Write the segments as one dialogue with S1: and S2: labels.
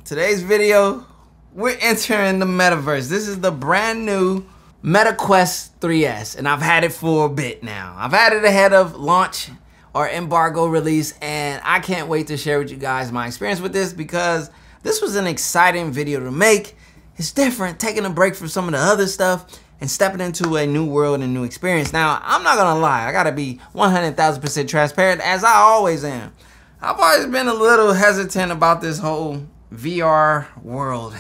S1: Today's video, we're entering the metaverse. This is the brand new Meta Quest 3S, and I've had it for a bit now. I've had it ahead of launch or embargo release, and I can't wait to share with you guys my experience with this because this was an exciting video to make. It's different, taking a break from some of the other stuff and stepping into a new world and new experience. Now, I'm not gonna lie, I gotta be 100,000% transparent, as I always am. I've always been a little hesitant about this whole VR world,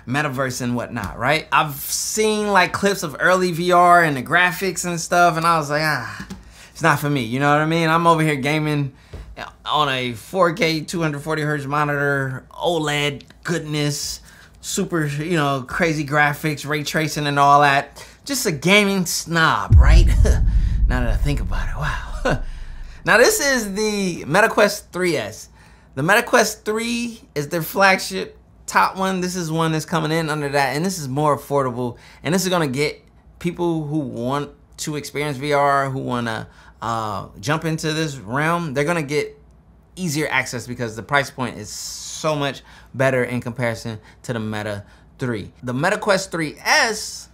S1: metaverse and whatnot, right? I've seen like clips of early VR and the graphics and stuff, and I was like, it's not for me, you know what I mean? I'm over here gaming on a 4K 240 hertz monitor, OLED goodness, super, you know, crazy graphics, ray tracing and all that. Just a gaming snob, right? Now that I think about it, wow. Now this is the Meta Quest 3S. The Meta Quest 3 is their flagship top one. This is one that's coming in under that, and this is more affordable. And this is gonna get people who want to experience VR, who wanna jump into this realm, they're gonna get easier access because the price point is so much better in comparison to the Meta 3. The Meta Quest 3S,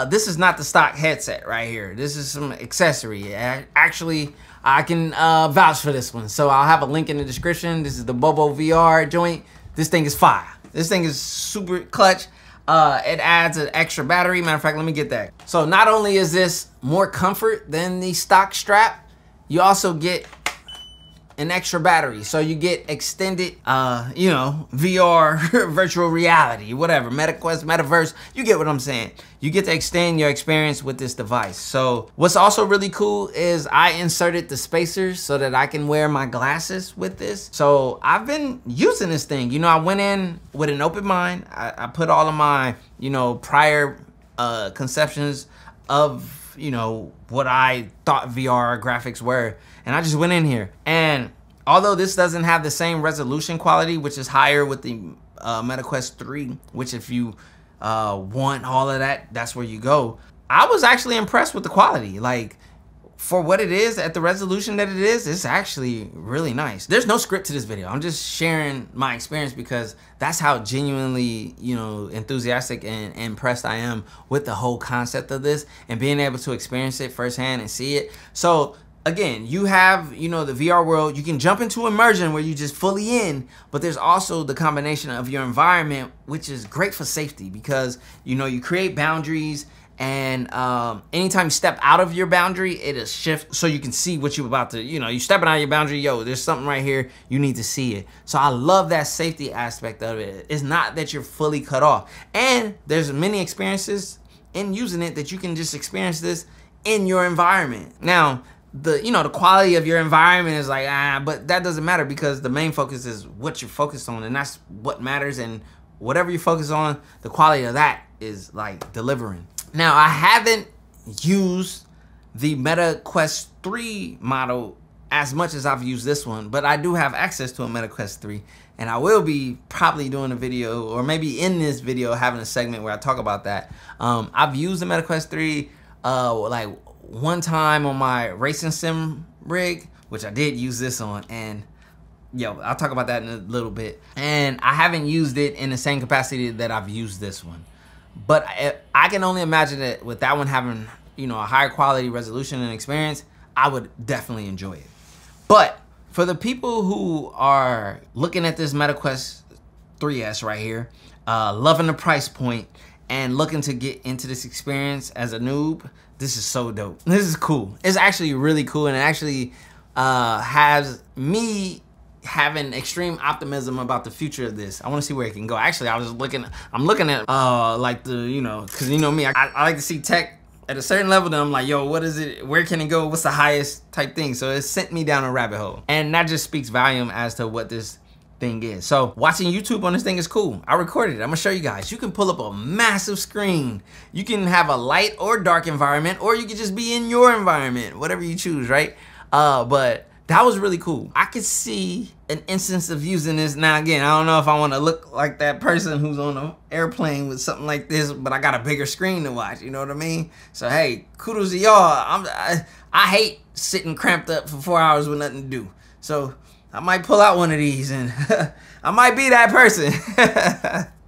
S1: this is not the stock headset right here. This is some accessory. Actually, I can vouch for this one. So I'll have a link in the description. This is the Bobo VR joint. This thing is fire. This thing is super clutch. It adds an extra battery. Matter of fact, let me get that. So not only is this more comfort than the stock strap, you also get an extra battery. So you get extended, you know, VR, virtual reality, whatever, Meta Quest, Metaverse, you get what I'm saying. You get to extend your experience with this device. So what's also really cool is I inserted the spacers so that I can wear my glasses with this. So I've been using this thing. You know, I went in with an open mind. I put all of my, you know, prior conceptions of, you know, what I thought VR graphics were. And I just went in here. And although this doesn't have the same resolution quality, which is higher with the Meta Quest 3, which if you want all of that, that's where you go. I was actually impressed with the quality. Like, for what it is, at the resolution that it is, it's actually really nice. There's no script to this video. I'm just sharing my experience because that's how genuinely, you know, enthusiastic and impressed I am with the whole concept of this and being able to experience it firsthand and see it. So again, you have, you know, the VR world. You can jump into immersion where you just fully in, but there's also the combination of your environment, which is great for safety because, you know, you create boundaries, and anytime you step out of your boundary, it'll shift so you can see what you're about to, you know, you stepping out of your boundary, yo, there's something right here, you need to see it. So I love that safety aspect of it. It's not that you're fully cut off. And there's many experiences in using it that you can just experience this in your environment. Now, the, you know, the quality of your environment is like, but that doesn't matter because the main focus is what you're focused on, and that's what matters. And whatever you focus on, the quality of that is like delivering. Now, I haven't used the Meta Quest 3 model as much as I've used this one, but I do have access to a Meta Quest 3, and I will be probably doing a video, or maybe in this video having a segment where I talk about that. I've used the Meta Quest 3 like one time on my racing sim rig, which I did use this on, and yo, I'll talk about that in a little bit. And I haven't used it in the same capacity that I've used this one. But I can only imagine that with that one having, you know, a higher quality resolution and experience, I would definitely enjoy it. But for the people who are looking at this Meta Quest 3S right here, loving the price point and looking to get into this experience as a noob, this is so dope. This is cool. It's actually really cool, and it actually has me having extreme optimism about the future of this. I want to see where it can go. Actually, I'm looking at like the, you know, because you know me, I like to see tech at a certain level, then I'm like, yo, what is it? Where can it go? What's the highest type thing? So it sent me down a rabbit hole. And that just speaks volume as to what this thing is. So watching YouTube on this thing is cool. I recorded it. I'm gonna show you guys. You can pull up a massive screen. You can have a light or dark environment, or you can just be in your environment, whatever you choose, right? But that was really cool. I could see an instance of using this. Now again, I don't know if I want to look like that person who's on an airplane with something like this, but I got a bigger screen to watch, you know what I mean? So hey, kudos to y'all. I hate sitting cramped up for 4 hours with nothing to do. So I might pull out one of these and I might be that person.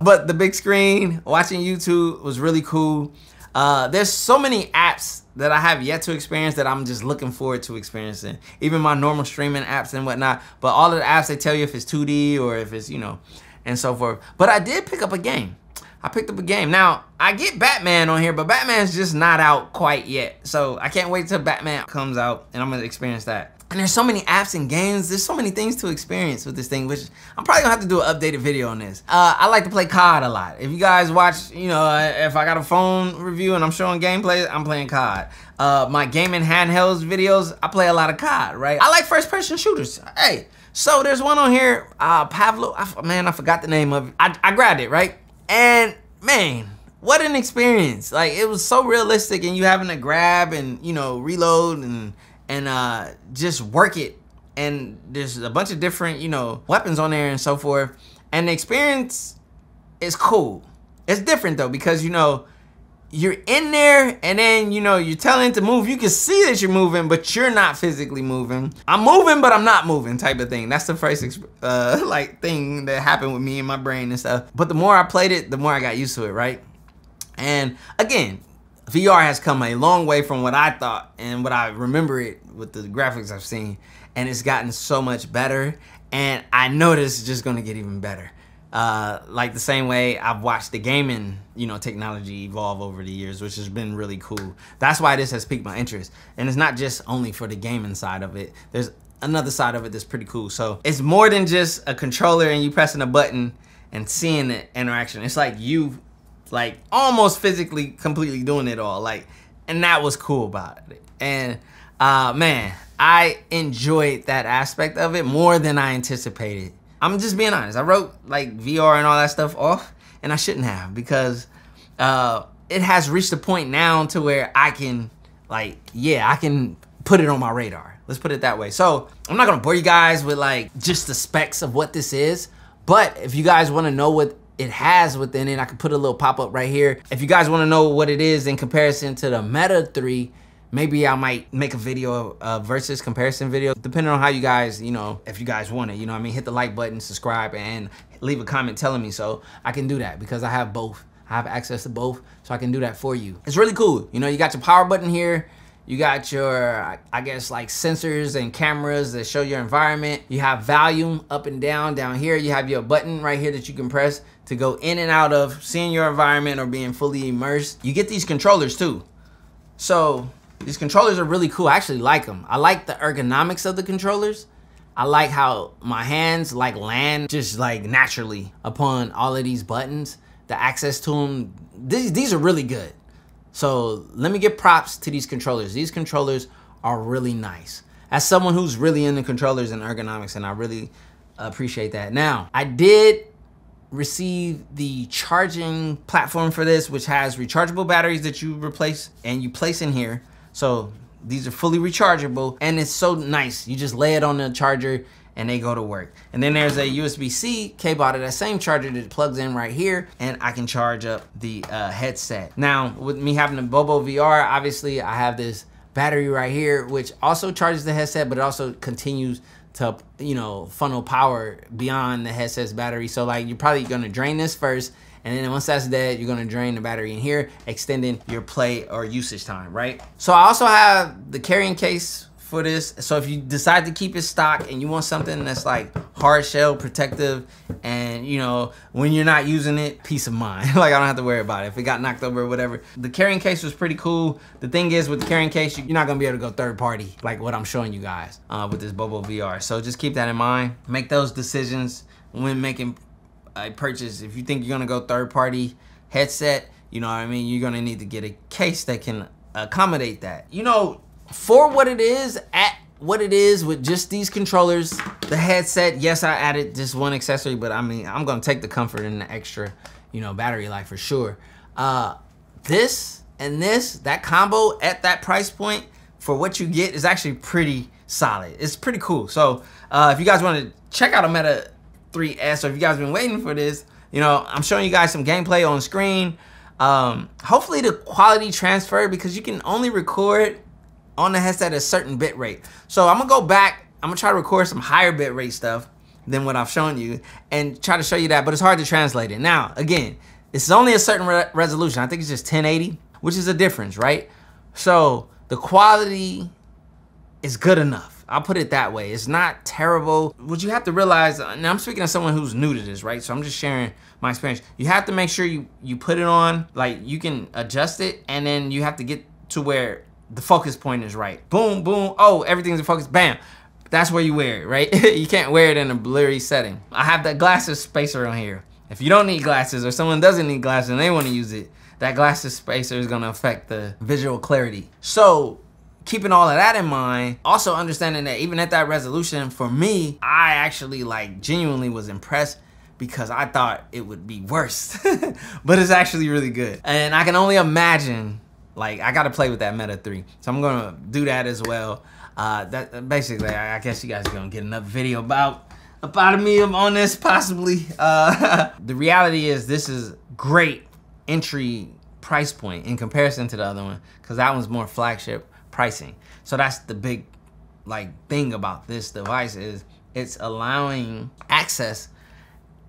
S1: But the big screen, watching YouTube was really cool. There's so many apps that I have yet to experience that I'm just looking forward to experiencing. Even my normal streaming apps and whatnot. But all of the apps, they tell you if it's 2D or if it's, you know, and so forth. But I did pick up a game. I picked up a game. Now, I get Batman on here, but Batman's just not out quite yet. So I can't wait till Batman comes out and I'm gonna experience that. And there's so many apps and games. There's so many things to experience with this thing, which I'm probably gonna have to do an updated video on this. I like to play COD a lot. If you guys watch, you know, if I got a phone review and I'm showing gameplay, I'm playing COD. My gaming handhelds videos, I play a lot of COD, right? I like first person shooters. Hey, so there's one on here, Pavlo, man, I forgot the name of it. I grabbed it, right? And man, what an experience. Like, it was so realistic, and you having to grab and, you know, reload and just work it. And there's a bunch of different, you know, weapons on there and so forth. And the experience is cool. It's different though, because, you know, you're in there and then, you know, you're telling it to move. You can see that you're moving, but you're not physically moving. I'm moving, but I'm not moving type of thing. That's the first like thing that happened with me in my brain and stuff. But the more I played it, the more I got used to it, right? And again, VR has come a long way from what I thought and what I remember it with the graphics I've seen. And it's gotten so much better. And I know this is just gonna get even better. Like the same way I've watched the gaming, you know, technology evolve over the years, which has been really cool. That's why this has piqued my interest. And it's not just only for the gaming side of it. There's another side of it that's pretty cool. So it's more than just a controller and you pressing a button and seeing the interaction. It's like you, like, almost physically completely doing it all. Like, and that was cool about it. And man, I enjoyed that aspect of it more than I anticipated. I'm just being honest. I wrote like VR and all that stuff off, and I shouldn't have, because it has reached a point now to where I can, like, yeah, I can put it on my radar. Let's put it that way. So I'm not gonna bore you guys with like just the specs of what this is, but if you guys wanna know what it has within it, I can put a little pop-up right here. If you guys wanna know what it is in comparison to the Meta 3, maybe I might make a video, versus comparison video, depending on how you guys, you know, if you guys want it, you know what I mean? Hit the like button, subscribe, and leave a comment telling me, so I can do that because I have both. I have access to both, so I can do that for you. It's really cool. You know, you got your power button here. You got your, I guess, like sensors and cameras that show your environment. You have volume up and down. Down here, you have your button right here that you can press to go in and out of seeing your environment or being fully immersed. You get these controllers too. So these controllers are really cool. I actually like them. I like the ergonomics of the controllers. I like how my hands like land just like naturally upon all of these buttons. The access to them, these are really good. So let me give props to these controllers. These controllers are really nice. As someone who's really into controllers and ergonomics, and I really appreciate that. Now, I did receive the charging platform for this, which has rechargeable batteries that you replace and you place in here. So these are fully rechargeable, and it's so nice. You just lay it on the charger and they go to work. And then there's a USB-C cable out of that same charger that plugs in right here, and I can charge up the headset. Now, with me having the Bobo VR, obviously I have this battery right here, which also charges the headset, but it also continues to, you know, funnel power beyond the headset's battery. So like, you're probably gonna drain this first, and then once that's dead, you're gonna drain the battery in here, extending your play or usage time, right? So I also have the carrying case for this. So if you decide to keep it stock and you want something that's like hard shell protective, and you know, when you're not using it, peace of mind. Like, I don't have to worry about it if it got knocked over or whatever. The carrying case was pretty cool. The thing is, with the carrying case, you're not gonna be able to go third party like what I'm showing you guys with this Bobo VR. So just keep that in mind. Make those decisions when making a purchase. If you think you're gonna go third party headset, you know what I mean, you're gonna need to get a case that can accommodate that. You know, for what it is, at what it is with just these controllers, the headset, yes, I added just one accessory, but I mean, I'm gonna take the comfort and the extra, you know, battery life for sure. This and this, that combo at that price point for what you get is actually pretty solid. It's pretty cool. So if you guys want to check out a Meta 3S, or if you guys been waiting for this, you know, I'm showing you guys some gameplay on screen. Hopefully the quality transfer, because you can only record on the headset at a certain bit rate. So I'm gonna go back I'm gonna try to record some higher bit rate stuff than what I've shown you and try to show you that, but it's hard to translate it. Now, again, it's only a certain resolution. I think it's just 1080, which is a difference, right? So the quality is good enough. I'll put it that way. It's not terrible. What you have to realize, and I'm speaking as someone who's new to this, right? So I'm just sharing my experience. You have to make sure you put it on, like you can adjust it, and then you have to get to where the focus point is right. Boom, boom, oh, everything's in focus, bam. That's where you wear it, right? You can't wear it in a blurry setting. I have that glasses spacer on here. If you don't need glasses or someone doesn't need glasses and they want to use it, that glasses spacer is gonna affect the visual clarity. So keeping all of that in mind, also understanding that even at that resolution, for me, I actually like genuinely was impressed because I thought it would be worse, but it's actually really good. And I can only imagine, like I gotta play with that Meta 3. So I'm gonna do that as well. That basically, I guess you guys are gonna get another video about me on this possibly. The reality is this is great entry price point in comparison to the other one, because that one's more flagship pricing. So that's the big like thing about this device, is it's allowing access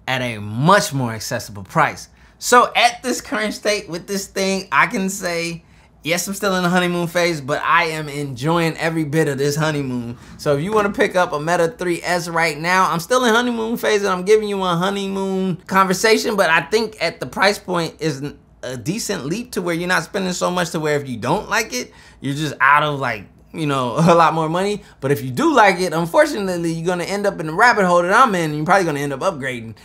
S1: at a much more accessible price. So at this current state with this thing, I can say, yes, I'm still in the honeymoon phase, but I am enjoying every bit of this honeymoon. So if you want to pick up a Meta 3S right now, I'm still in honeymoon phase and I'm giving you a honeymoon conversation, but I think at the price point is a decent leap to where you're not spending so much to where if you don't like it, you're just out of like, you know, a lot more money. But if you do like it, unfortunately, you're gonna end up in the rabbit hole that I'm in, and you're probably gonna end up upgrading.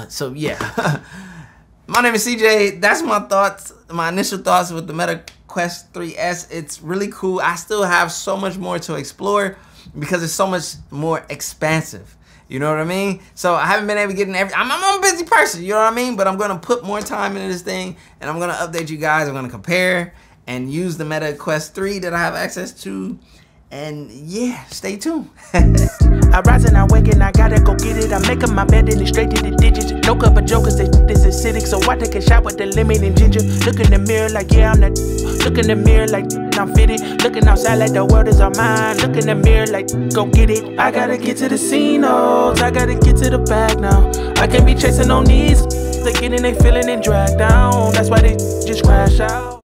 S1: So yeah. My name is CJ. That's my thoughts, my initial thoughts with the Meta Quest 3S. It's really cool. I still have so much more to explore because it's so much more expansive. You know what I mean? So I haven't been able to get in I'm a busy person, you know what I mean? But I'm gonna put more time into this thing and I'm gonna update you guys. I'm gonna compare and use the Meta Quest 3 that I have access to. And yeah, stay tuned.
S2: I rise and I wake and I gotta go get it. I'm making my bed and it's straight to the digits. No cup of jokers, this is acidic. So I take a shot with the lemon and ginger. Look in the mirror like, yeah, I'm that. Look in the mirror like, I'm fitted. Looking outside like the world is all mine. Look in the mirror like, go get it. I gotta get to the scene, oh, I gotta get to the bag now. I can't be chasing on these. They getting, they feeling and dragged down. That's why they just crash out.